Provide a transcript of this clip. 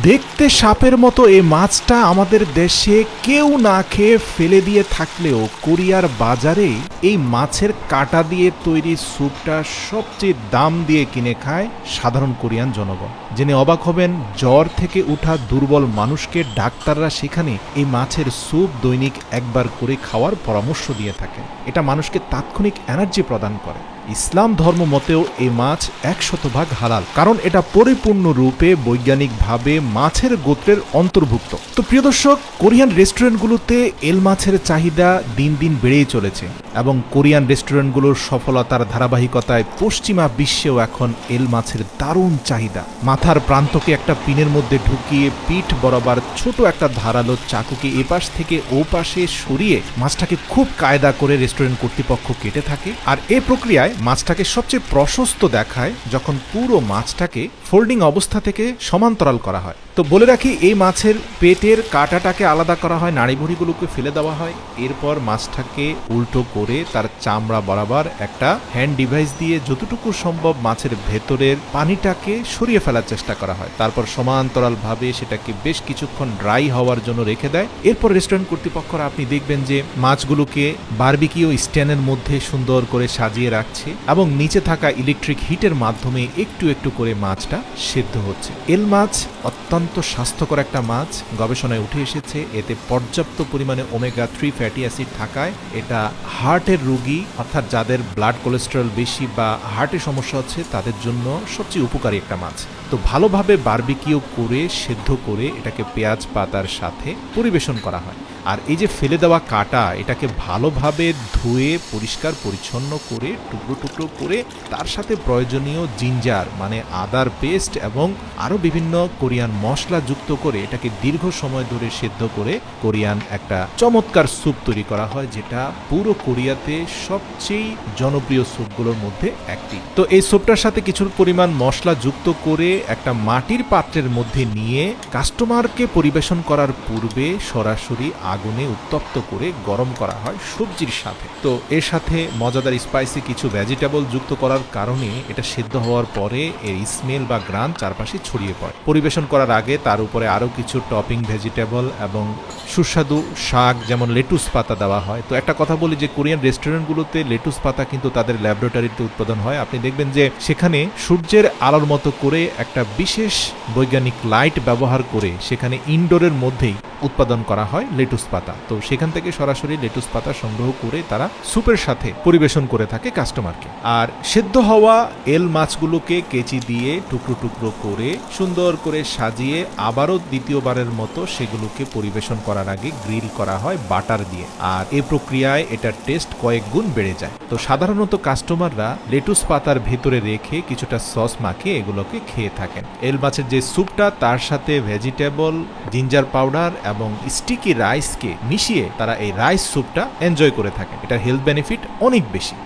দেখতে সাপের মতো এই মাছটা আমাদের দেশে কেউ না খেয়ে ফেলে দিয়ে থাকলেও কোরিয়ার বাজারে এই মাছের কাঁটা দিয়ে তৈরি স্যুপটা সবচেয়ে দাম দিয়ে কিনে খায় সাধারণ কোরিয়ান জনগণ। জেনে অবাক হবেন, জ্বর থেকে উঠা দুর্বল মানুষকে ডাক্তাররা সেখানে এই মাছের স্যুপ দৈনিক একবার করে খাওয়ার পরামর্শ দিয়ে থাকেন। এটা মানুষকে তাৎক্ষণিক এনার্জি প্রদান করে। ইসলাম ধর্ম মতেও এই মাছ 100% হালাল, কারণ এটা পরিপূর্ণ রূপে বৈজ্ঞানিকভাবে মাছের গোত্রের অন্তর্ভুক্ত। তো প্রিয় দর্শক, কোরিয়ান রেস্টুরেন্টগুলোতে এল মাছের চাহিদা দিন দিন বেড়েই চলেছে এবং কোরিয়ান রেস্টুরেন্টগুলোর সফলতার ধারাবাহিকতায় পশ্চিমা বিশ্বেও এখন এল মাছের দারুণ চাহিদা। মাথার প্রান্তকে একটা পিনের মধ্যে ঢুকিয়ে পিঠ বরাবর ছোট একটা ধারালো চাকুকে এপাশ থেকে ও পাশে সরিয়ে মাছটাকে খুব কায়দা করে রেস্টুরেন্ট কর্তৃপক্ষ কেটে থাকে। আর এই প্রক্রিয়ায় মাছটাকে সবচেয়ে প্রশস্ত দেখায় যখন পুরো মাছটাকে ফোল্ডিং অবস্থা থেকে সমান্তরাল করা হয়। তো বলে রাখি, এই মাছের পেটের কাঁটাটাকে আলাদা করা হয়, নাড়িভুড়িগুলোকে ফেলে দেওয়া হয়। এরপর মাছটাকে উল্টো করে তার চামড়া বরাবর একটা হ্যান্ড ডিভাইস দিয়ে যতটুকু সম্ভব মাছের ভেতরের পানিটাকে সরিয়ে ফেলার চেষ্টা করা হয়। তারপর সমান্তরালভাবে সেটাকে বেশ কিছুক্ষণ ড্রাই হওয়ার জন্য রেখে দেয়। এরপর রেস্টুরেন্ট কর্তৃপক্ষরা আপনি দেখবেন যে মাছগুলোকে বারবিকিউ স্ট্যান্ডের মধ্যে সুন্দর করে সাজিয়ে রাখছে এবং নিচে থাকা ইলেকট্রিক হিটের মাধ্যমে একটু একটু করে মাছটা সেদ্ধ হচ্ছে। এল মাছ অত্যন্ত স্বাস্থ্যকর একটা মাছ, গবেষণায় উঠে এসেছে এতে পর্যাপ্ত পরিমাণে ওমেগা 3 ফ্যাটি অ্যাসিড থাকায় এটা হার্টের রোগী, অর্থাৎ যাদের ব্লাড কোলেস্টেরল বেশি বা হার্টের সমস্যা হচ্ছে তাদের জন্য সবচেয়ে উপকারী একটা মাছ। তো ভালোভাবে বারবিকিউ করে সেদ্ধ করে এটাকে পেঁয়াজ পাতার সাথে পরিবেশন করা হয়। আর এই যে ফেলে দেওয়া কাঁটা, এটাকে ভালোভাবে ধুয়ে পরিষ্কার পরিচ্ছন্ন করে টুকরো টুকরো করে তার সাথে প্রয়োজনীয় জিঞ্জার মানে আদার পেস্ট এবং আরও বিভিন্ন কোরিয়ান মশলা যুক্ত করে এটাকে দীর্ঘ সময় ধরে সেদ্ধ করে কোরিয়ান একটা চমৎকার স্যুপ তৈরি করা হয়, যেটা পুরো কোরিয়াতে সবচেয়ে জনপ্রিয় স্যুপগুলোর মধ্যে একটি। তো এই স্যুপটার সাথে কিছু পরিমাণ মশলা যুক্ত করে একটা মাটির পাত্রের মধ্যে নিয়ে কাস্টমারকে পরিবেশন করার পূর্বে সরাসরি আগুনে উত্তপ্ত করে গরম করা হয় সবজির সাথে। তো এর সাথে মজাদার স্পাইসি কিছু ভেজিটেবল যুক্ত করার কারণে এটা সেদ্ধ হওয়ার পরে এর স্মেল বা গ্রান চারপাশে ছড়িয়ে পড়ে। পরিবেশন করার আগে তার উপরে আরও কিছু টপিং ভেজিটেবল এবং সুস্বাদু শাক যেমন লেটুস পাতা দেওয়া হয়। তো একটা কথা বলি যে কোরিয়ান রেস্টুরেন্টগুলোতে লেটুস পাতা কিন্তু তাদের ল্যাবরেটরিতে উৎপাদন হয়। আপনি দেখবেন যে সেখানে সূর্যের আলোর মতো করে একটা বিশেষ বৈজ্ঞানিক লাইট ব্যবহার করে সেখানে ইনডোরের মধ্যেই উৎপাদন করা হয় লেটুস পাতা। তো সেখান থেকে সরাসরি লেটুস পাতা সংগ্রহ করে তারা স্যুপের সাথে পরিবেশন করে থাকে কাস্টমারকে। আর সেদ্ধ হওয়া এল মাছগুলোকে কেচি দিয়ে টুকরো টুকরো করে সুন্দর করে সাজিয়ে আবারও দ্বিতীয়বারের মতো সেগুলোকে পরিবেশন করার আগে গ্রিল করা হয় বাটার দিয়ে। আর এই প্রক্রিয়ায় এটার টেস্ট কয়েক গুণ বেড়ে যায়। তো সাধারণত কাস্টমাররা লেটুস পাতার ভেতরে রেখে কিছুটা সস মাখিয়ে এগুলোকে খেয়ে থাকেন। এল মাছের যে স্যুপটা তার সাথে ভেজিটেবল, জিঞ্জার পাউডার এবং স্টিকি রাইসকে মিশিয়ে তারা এই রাইস স্যুপটা এনজয় করে থাকেন। এটার হেলথ বেনিফিট অনেক বেশি।